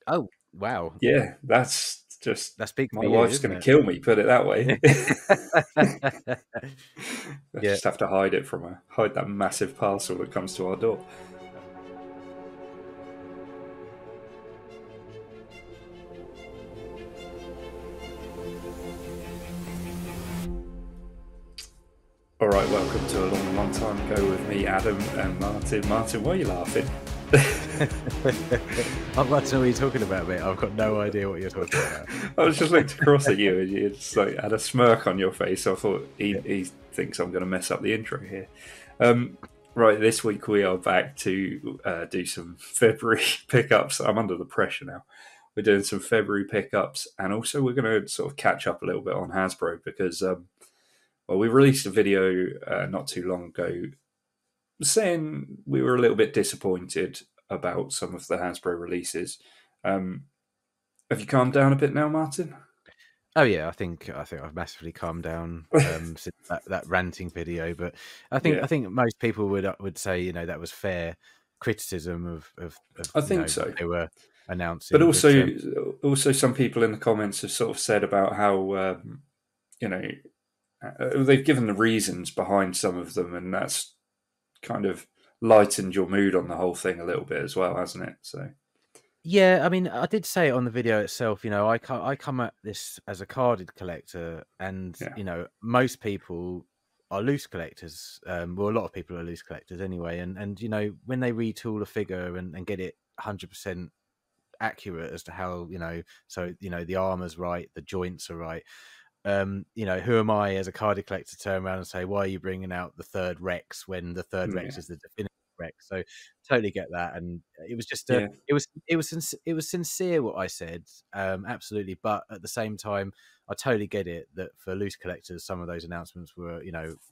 Oh, wow. Yeah, that's just That's big my for you, wife's isn't going to it? kill me. Put it that way. I Yeah. just have to hide it from her. Hide that massive parcel that comes to our door. All right, welcome to A Long Time Ago with me, Adam, and Martyn. Martyn, why are you laughing? I'd like to know what you're talking about, mate. I've got no idea what you're talking about. I was just looked across at you, and you just like had a smirk on your face. So I thought he thinks I'm going to mess up the intro here. Right, this week we are back to do some February pickups. I'm under the pressure now. We're doing some February pickups, and also we're going to sort of catch up a little bit on Hasbro because, well, we released a video not too long ago saying we were a little bit disappointed about some of the Hasbro releases. Have you calmed down a bit now, Martyn? Oh yeah, I think I've massively calmed down since that ranting video. But I Yeah, think most people would say that was fair criticism of I what think so. they were But announcing. But also some people in the comments have sort of said about how you know they've given the reasons behind some of them, and that's kind of lightened your mood on the whole thing a little bit as well, hasn't it? So yeah, I mean, I did say it on the video itself. I come at this as a carded collector, and yeah, most people are loose collectors. Well, a lot of people are loose collectors anyway. And when they retool a figure and get it 100% accurate as to how the armor's right, the joints are right. Who am I as a carded collector to turn around and say, why are you bringing out the third Rex when the third Rex yeah, is the definitive Rex? So totally get that. And it was just yeah. it was sincere what I said, absolutely. But at the same time, I totally get it that for loose collectors, some of those announcements were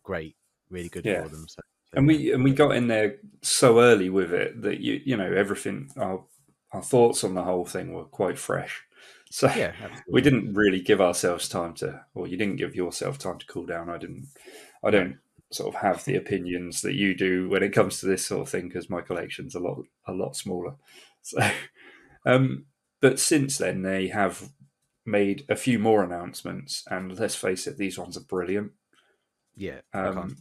great, really good Yeah. for them. So And yeah, we got in there so early with it that you know everything our thoughts on the whole thing were quite fresh. So yeah, we absolutely. didn't really give ourselves time to, or you didn't give yourself time to cool down. I No, don't sort of have the opinions that you do when it comes to this sort of thing because my collection's a lot smaller. So, but since then they have made a few more announcements, and let's face it, these ones are brilliant. yeah, Um,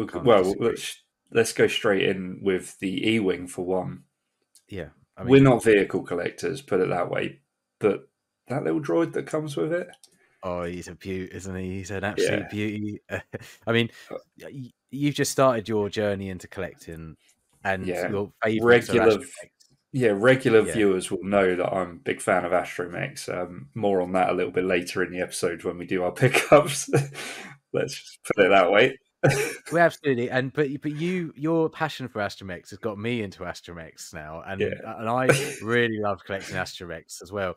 can't well, disagree. let's go straight in with the E-wing for one. Yeah, I We're mean, not vehicle collectors, put it that way, but that little droid that comes with it, oh, he's a beaut, isn't he? He's an absolute yeah, beauty. I mean, you've just started your journey into collecting, and yeah, your favourites are regular, astromechs. yeah, regular Yeah, viewers will know that I'm a big fan of astromechs. More on that a little bit later in the episode when we do our pickups. Let's just put it that way. well, absolutely. But your passion for astromechs has got me into astromechs now, and Yeah, I really love collecting astromechs as well.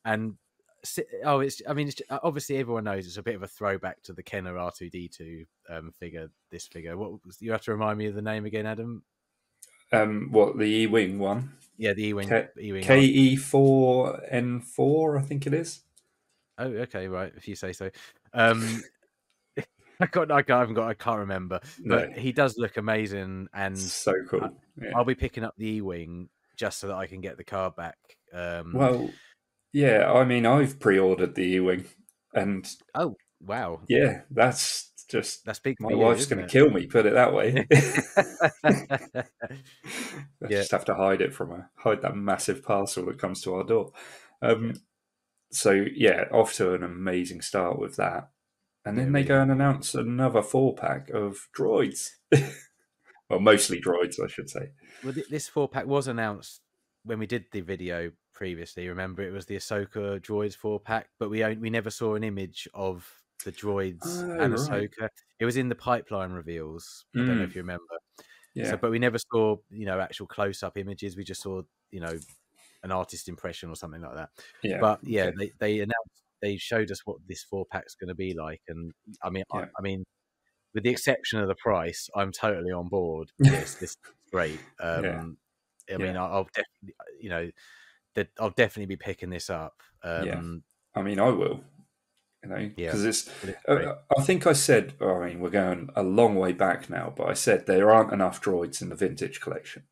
And it's obviously everyone knows it's a bit of a throwback to the Kenner R2D2 figure. This figure, you have to remind me of the name again, Adam? what the E-wing one? Yeah, the Ewing Ewing R. KE4N4, I think it is. Oh, okay, right. If you say so. I can't remember, but No, he does look amazing, and so I, cool. Yeah. I'll be picking up the E-wing just so that I can get the car back. Well, yeah. I mean, I've pre-ordered the E-wing, and Oh, wow, yeah, that's just that's big my for you, wife's isn't going to kill me. Put it that way. it? I Yeah, just have to hide it from her. Hide that massive parcel that comes to our door. yeah, Um, so yeah, off to an amazing start with that, and yeah. then they Really go and happy. announce another 4-pack of droids. Well, mostly droids, I should say. Well, this 4-pack was announced when we did the video previously. Remember, it was the Ahsoka droids 4-pack, but we never saw an image of the droids Oh and right. Ahsoka. It was in the pipeline reveals. I don't know if Mm, you remember. So, yeah. but we never saw actual close-up images. We just saw an artist impression or something like that. Yeah. But yeah, Okay. they announced, they showed us what this 4-pack's going to be like, and I mean, Yeah. I mean, with the exception of the price, I'm totally on board with this. This is great. Yeah. I mean, Yeah. I'll definitely, that I'll definitely be picking this up. Yeah. I mean, I will. Yeah, Because it's. but it's great. I think I said. I mean, we're going a long way back now, but I said there aren't enough droids in the vintage collection.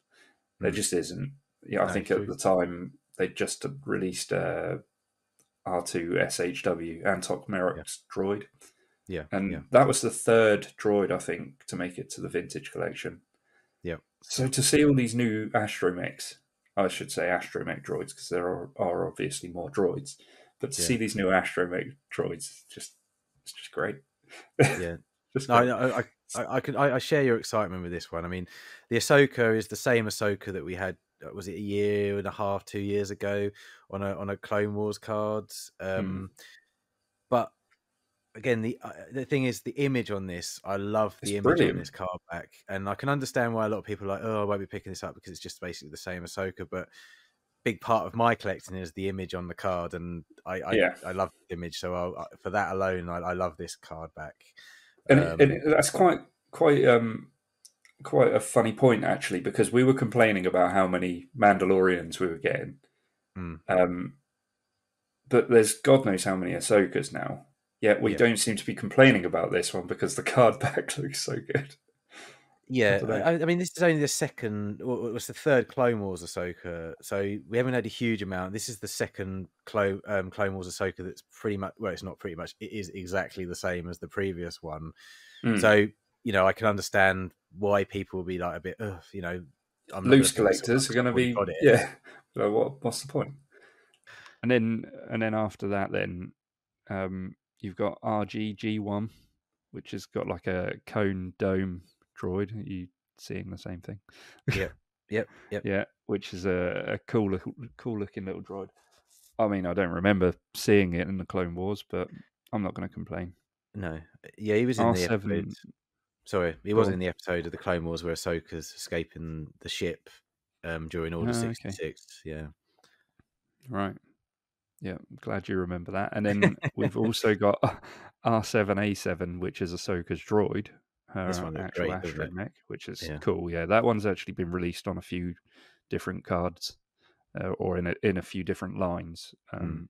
There Mm. just isn't. yeah, I No, think true. at the time they just released R2SHW, Antok Yeah, Merrick's droid. yeah, yeah, And that was the third droid, I think, to make it to the vintage collection. yeah, So to see all these new astromechs, I should say astromech droids, because there are obviously more droids, but to yeah, see these new astromech droids, it's just great. yeah. Just No, great. I share your excitement with this one. I mean, the Ahsoka is the same Ahsoka that we had. Was it a year and a half, 2 years ago on a Clone Wars card? Mm. But again, the thing is, the image on this, I love It's the image on brilliant. this card back, and I can understand why a lot of people are like, oh, I won't be picking this up because it's just basically the same Ahsoka. But big part of my collecting is the image on the card, and Yeah. I love the image. So for that alone, I love this card back. That's quite a funny point actually, because we were complaining about how many Mandalorians we were getting. Mm, Um, but there's God knows how many Ahsokas now. Yet we yeah. don't seem to be complaining about this one because the card back looks so good. I Yeah, don't know. I mean, this is only the second, or it was the third Clone Wars Ahsoka, so we haven't had a huge amount. This is the second Clone Wars Ahsoka that's pretty much, well, it's not pretty much, it is exactly the same as the previous one. Mm. So, I can understand why people will be like a bit, ugh, I'm not going Loose to pick this up collectors are because going I've to already be, got it. yeah. So what's the point? And then after that, you've got RGG1, which has got like a cone dome droid. Are you seeing the same thing? Yep. Yeah, which is a cool looking little droid. I mean, I don't remember seeing it in the Clone Wars, but I'm not going to complain. No, yeah, he was in the episode. R7. Sorry, he Go was on. in the episode of the Clone Wars where Ahsoka's escaping the ship during Order Okay. 66. Yeah. Right. Yeah, I'm glad you remember that. And then we've also got R7A7, which is Ahsoka's droid, This her one looks actual great, doesn't it? astromech, which is Yeah. cool. Yeah, that one's actually been released on a few different cards, or in a few different lines. Mm.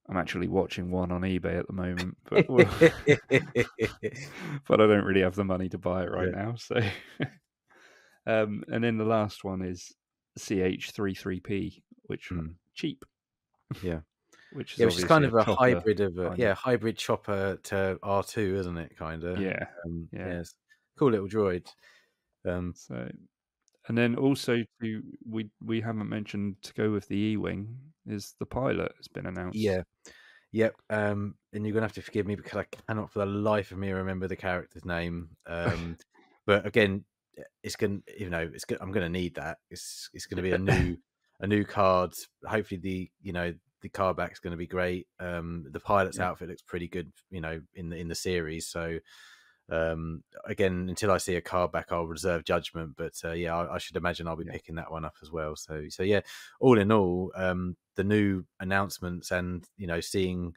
I'm actually watching one on eBay at the moment, but but I don't really have the money to buy it right Yeah. now. So, and then the last one is CH33P, which cheap. Yeah. Which is Yeah, which is kind obviously of a chopper, hybrid of kind of. hybrid chopper to R2, isn't it? Kind of. Yeah. It's cool little droid. So, and then also we haven't mentioned, to go with the E-wing, is the pilot has been announced. Yeah. Yep. And you're gonna have to forgive me because I cannot for the life of me remember the character's name. But again, it's gonna, I'm gonna need that. It's gonna be a new card. Hopefully the card back's gonna be great. The pilot's outfit looks pretty good, in the series. So again, until I see a card back, I'll reserve judgment. But I should imagine I'll be picking that one up as well. So yeah, all in all, the new announcements and seeing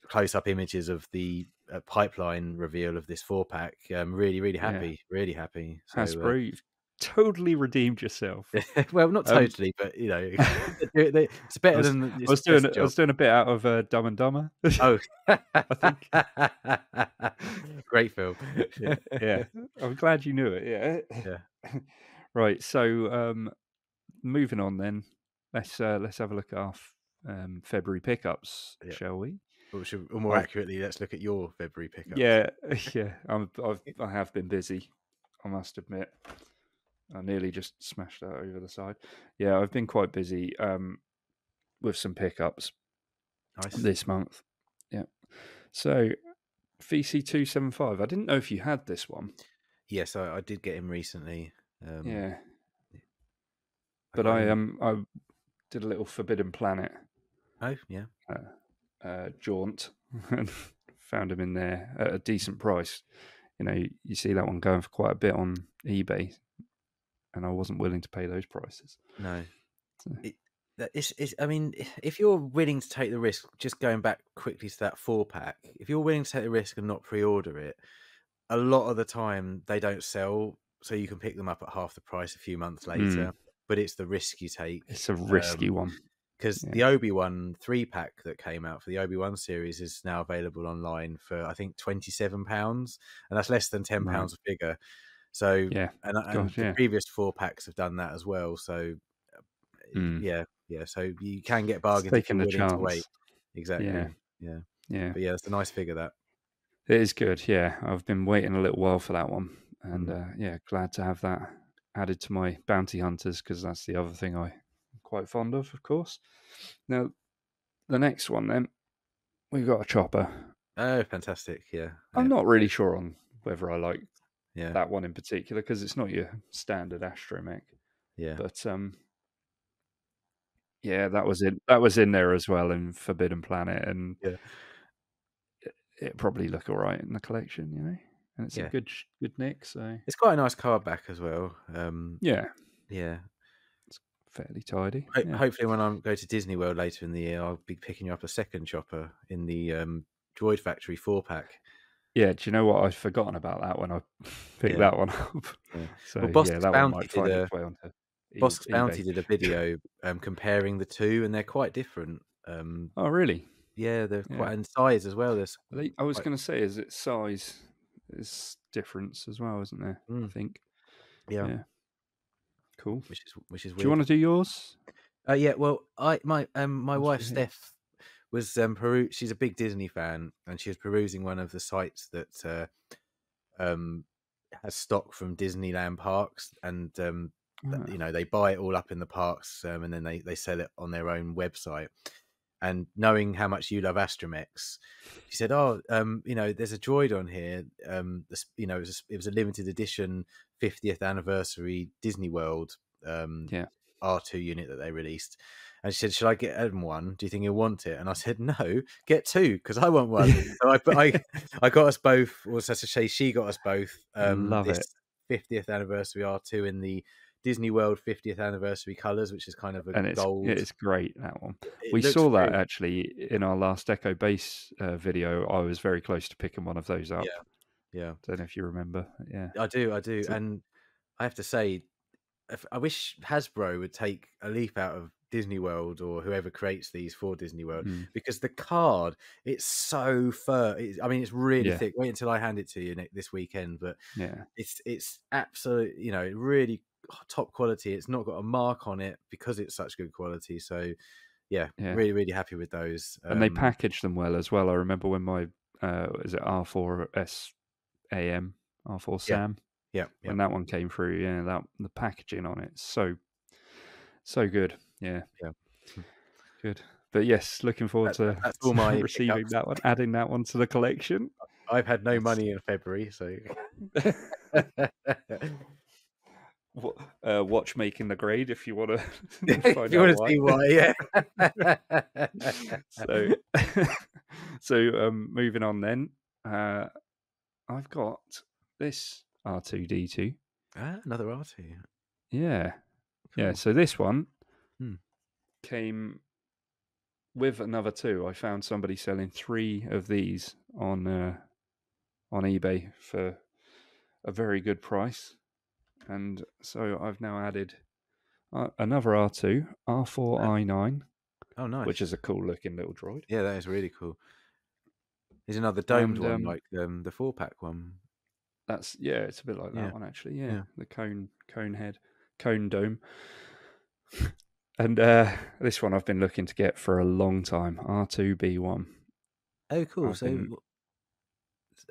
close-up images of the pipeline reveal of this 4-pack, really happy, really happy. So Hasbro, you've totally redeemed yourself. well, not totally, but it's better than I was doing a bit out of Dumb and Dumber. Oh, I think. Great film. Yeah. I'm glad you knew it. Yeah. Right. So, moving on then. Let's have a look at our February pickups, shall we? Or more accurately, let's look at your February pickups. Yeah. I have been busy, I must admit. I nearly just smashed that over the side. Yeah, I've been quite busy with some pickups this month. Yeah. So, VC275. I didn't know if you had this one. Yes, I did get him recently. Yeah. But I did a little Forbidden Planet. Oh, yeah. Jaunt and found him in there at a decent price. You see that one going for quite a bit on eBay, and I wasn't willing to pay those prices. No. I mean, if you're willing to take the risk, just going back quickly to that 4-pack, if you're willing to take the risk and not pre-order it, a lot of the time they don't sell, so you can pick them up at half the price a few months later. But it's the risk you take. It's a risky one. Because the Obi-Wan 3-pack that came out for the Obi-Wan series is now available online for, I think, £27, and that's less than £10 a figure. So Yeah. and the previous 4-packs have done that as well. So yeah. So you can get bargains if you're willing to wait. Exactly. Yeah. But yeah, it's a nice figure that. It is good. Yeah, I've been waiting a little while for that one, and yeah, glad to have that added to my bounty hunters, because that's the other thing I'm quite fond of course. Now, the next one then, we've got a chopper. Oh, fantastic! Yeah, I'm not really sure on whether I like yeah that one in particular, because it's not your standard astromech. Yeah, but yeah, that was in there as well in Forbidden Planet, and yeah, it probably look all right in the collection, you know. And it's a good nick, so it's quite a nice card back as well. Yeah, it's fairly tidy. Hopefully, when I go to Disney World later in the year, I'll be picking you up a second chopper in the Droid Factory 4-pack. Yeah, do you know what? I'd forgotten about that when I picked that one up. Yeah. So well, Bosk's that Bounty one might find its way onto Bosk's eBay. Bounty did a video comparing the two, and they're quite different. Oh, really? Yeah, they're quite in size as well. I was going to say, is it size? Is difference as well, isn't there? I think. Yeah. Cool. Which is weird. Do you want to do yours? Yeah. Well, my wife Steph was she's a big Disney fan, and she was perusing one of the sites that has stock from Disneyland parks, and you know, they buy it all up in the parks, and then they sell it on their own website. And knowing how much you love astromechs, she said, "Oh, you know, there's a droid on here. You know, it was a limited edition 50th anniversary Disney World R2 unit that they released." And she said, "Should I get Adam one? Do you think he'll want it?" And I said, "No, get two, because I want one." So I got us both. Or so to say, she got us both. Love this it. 50th anniversary R2 in the Disney World 50th anniversary colours, which is kind of a gold. It's great, that one. We saw that actually in our last Echo Base video. I was very close to picking one of those up. Yeah. Don't know if you remember. Yeah, I do. And I have to say, I wish Hasbro would take a leaf out of Disney World, or whoever creates these for Disney World, because the card, it's so I mean, it's really thick. Wait until I hand it to you this weekend, but it's absolute, you know, really top quality. It's not got a mark on it because it's such good quality. So really, really happy with those. And they package them well as well. I remember when my is it R4 SAM, R4 SAM, when that one came through, the packaging on it, so good. Yeah. Good. But yes, looking forward to that's all my receiving pickups. that one, adding that one to the collection. I've had no money in February, so watchmaking the grade, if you want to if you want to see why. So moving on then, I've got this R2D2. Another R2. Yeah. Cool. Yeah, so this one came with another two. I found somebody selling 3 of these on eBay for a very good price. And so I've now added another R2, R4I9. Oh, nice. Which is a cool looking little droid. Yeah, that is really cool. There's another domed one, like the 4-pack one. It's a bit like that one actually. Yeah, the cone head, cone dome. And this one I've been looking to get for a long time, R2B1. Oh, cool.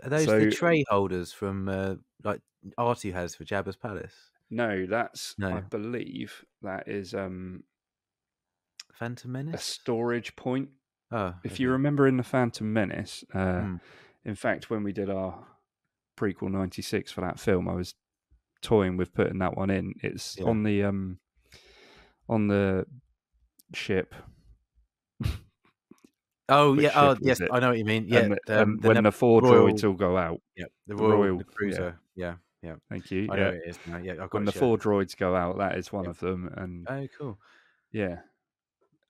Are those the tray holders from like R2 has for Jabba's palace? No, I believe that is Phantom Menace, a storage point. Oh, if you remember in the Phantom Menace, in fact, when we did our prequel 96 for that film, I was toying with putting that one in. It's on the ship. Oh yeah! Oh yes, I know what you mean. Yeah, and when the 4 droids all go out. Yeah, the Royal Cruiser. Yeah. Thank you. I know it is now. Yeah, I've got when the 4 droids go out, that is one of them. And oh, cool. Yeah,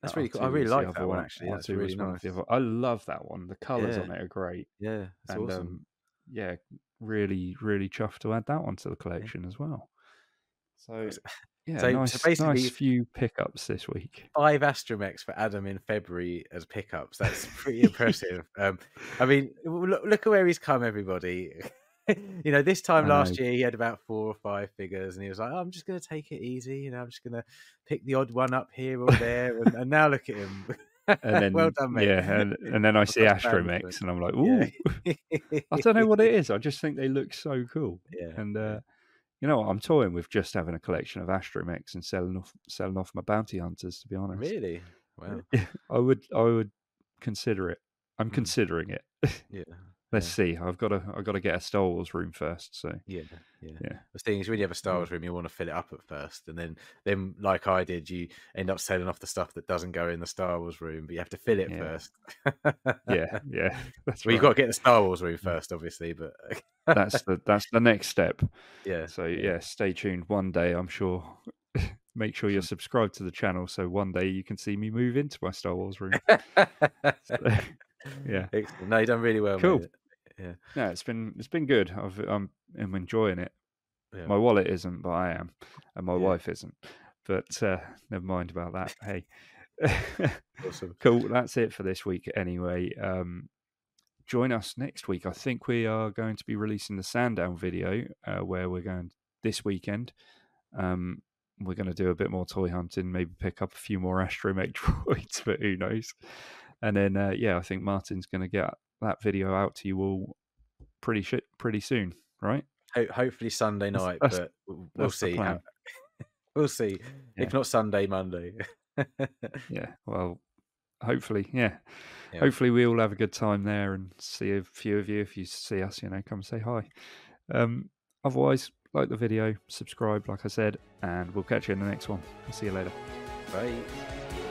that's really cool. I really like that one actually. That's really nice. I love that one. The colours on it are great. Yeah, it's awesome. Really, really chuffed to add that one to the collection as well. So so basically, nice few pickups this week. 5 astromechs for Adam in February as pickups. That's pretty impressive. I mean, look at where he's come, everybody. You know, this time I know. last year he had about 4 or 5 figures, and he was like, "Oh, I'm just going to take it easy. You know, I'm just going to pick the odd one up here or there." And now look at him. And then Well done, mate. and then I I'm see not proud of it. astromechs, and I'm like, Yeah. ooh. I don't know what it is. I just think they look so cool. Yeah. And yeah. you know what? I'm toying with just having a collection of astromechs and selling off my bounty hunters. To be honest, Really? Wow. I would consider it. I'm Mm. considering it. Yeah. Let's see. I've got to get a Star Wars room first. So Yeah. yeah. The thing is, when you have a Star Wars room, you want to fill it up at first, and then like I did, you end up selling off the stuff that doesn't go in the Star Wars room, but you have to fill it Yeah. first. Yeah. That's Well, right. you've got to get the Star Wars room first, obviously, but That's the next step. yeah. So yeah, stay tuned. One day, I'm sure. Make sure you're subscribed to the channel, so one day you can see me move into my Star Wars room. So, yeah. Excellent. No, you've done really well, Cool. mate. Yeah. No, it's been good. I'm enjoying it. Yeah. My wallet isn't, but I am, and my Yeah. wife isn't. But never mind about that. Hey, Awesome. cool. That's it for this week. Anyway, join us next week. I think we are going to be releasing the Sandown video where we're going this weekend. We're going to do a bit more toy hunting, maybe pick up a few more astromech droids, but who knows? And then I think Martyn's going to get that video out to you all pretty soon, right? Hopefully Sunday night, but we'll see. We'll see. Yeah. If not Sunday, Monday. Yeah. Well, hopefully, yeah. Hopefully we all have a good time there and see a few of you. If you see us, come say hi. Otherwise, like the video, subscribe, like I said, and we'll catch you in the next one. I'll see you later. Bye.